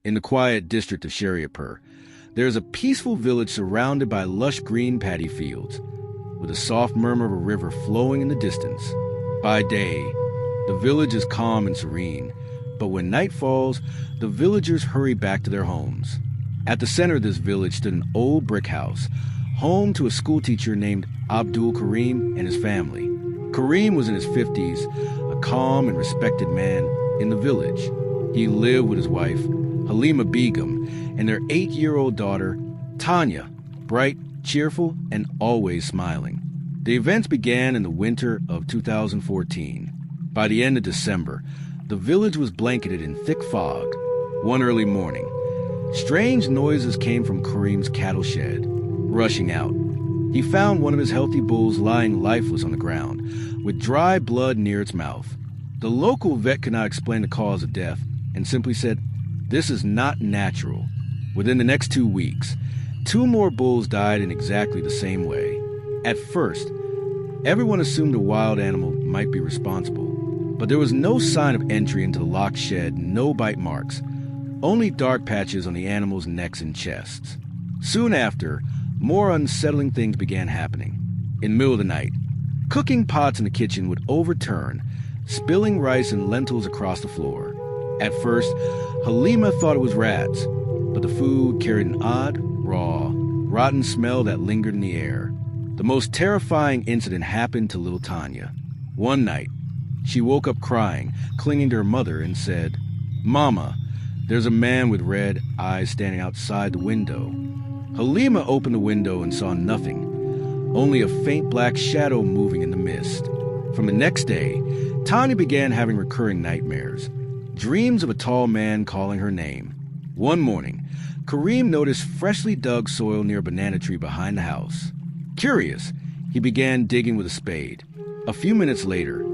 In the quiet district of Shariatpur, there is a peaceful village surrounded by lush green paddy fields, with a soft murmur of a river flowing in the distance. By day, the village is calm and serene, but when night falls, the villagers hurry back to their homes. At the center of this village stood an old brick house, home to a schoolteacher named Abdul Karim and his family. Karim was in his 50s, a calm and respected man in the village. He lived with his wife, Halima Begum, and their 8-year-old daughter, Tanya, bright, cheerful, and always smiling. The events began in the winter of 2014. By the end of December, the village was blanketed in thick fog. One early morning, strange noises came from Karim's cattle shed. Rushing out, he found one of his healthy bulls lying lifeless on the ground, with dry blood near its mouth. The local vet could not explain the cause of death and simply said, "This is not natural." Within the next 2 weeks, 2 more bulls died in exactly the same way. At first, everyone assumed a wild animal might be responsible, but there was no sign of entry into the locked shed, no bite marks, only dark patches on the animals' necks and chests. Soon after, more unsettling things began happening. In the middle of the night, cooking pots in the kitchen would overturn, spilling rice and lentils across the floor. At first, Halima thought it was rats, but the food carried an odd, raw, rotten smell that lingered in the air. The most terrifying incident happened to little Tanya. One night, she woke up crying, clinging to her mother, and said, "Mama, there's a man with red eyes standing outside the window." Halima opened the window and saw nothing, only a faint black shadow moving in the mist. From the next day, Tanya began having recurring nightmares, dreams of a tall man calling her name. One morning, Karim noticed freshly dug soil near a banana tree behind the house. Curious, he began digging with a spade. A few minutes later,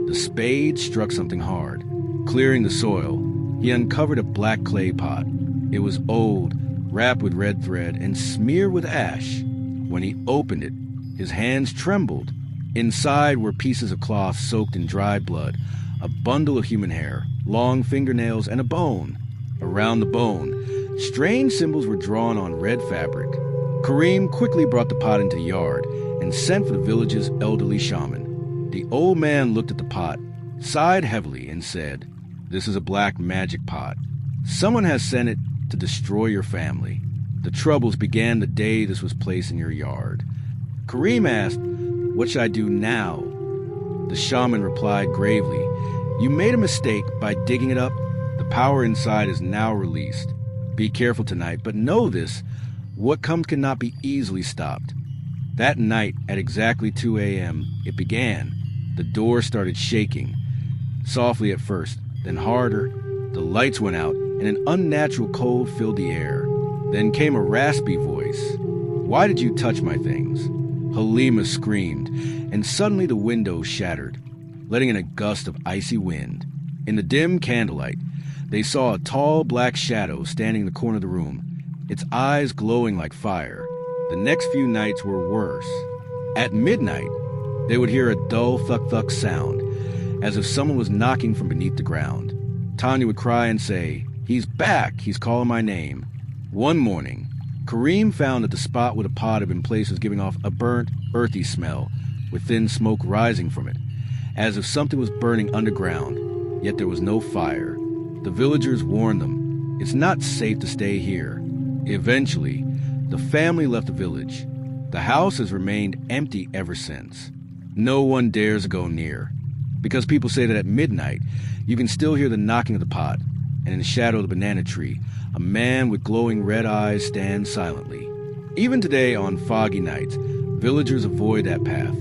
the spade struck something hard. Clearing the soil, he uncovered a black clay pot. It was old, wrapped with red thread, and smeared with ash. When he opened it, his hands trembled. Inside were pieces of cloth soaked in dried blood, a bundle of human hair, long fingernails, and a bone. Around the bone, strange symbols were drawn on red fabric. Karim quickly brought the pot into the yard and sent for the village's elderly shaman. The old man looked at the pot, sighed heavily, and said, "This is a black magic pot. Someone has sent it to destroy your family. The troubles began the day this was placed in your yard." Karim asked, "What should I do now?" The shaman replied gravely, "You made a mistake by digging it up. The power inside is now released. Be careful tonight, but know this, what comes cannot be easily stopped." That night, at exactly 2 a.m., it began. The door started shaking, softly at first, then harder. The lights went out, and an unnatural cold filled the air. Then came a raspy voice. "Why did you touch my things?" Halima screamed, and suddenly the window shattered, letting in a gust of icy wind. In the dim candlelight, they saw a tall black shadow standing in the corner of the room, its eyes glowing like fire. The next few nights were worse. At midnight, they would hear a dull thunk-thunk sound, as if someone was knocking from beneath the ground. Tanya would cry and say, "He's back, he's calling my name." One morning, Karim found that the spot where the pot had been placed was giving off a burnt, earthy smell, with thin smoke rising from it, as if something was burning underground, yet there was no fire. The villagers warned them, "It's not safe to stay here." Eventually, the family left the village. The house has remained empty ever since. No one dares go near, because people say that at midnight, you can still hear the knocking of the pot, and in the shadow of the banana tree, a man with glowing red eyes stands silently. Even today, on foggy nights, villagers avoid that path.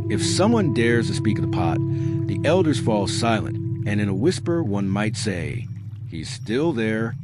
If someone dares to speak of the pot, the elders fall silent, and in a whisper one might say, "He's still there,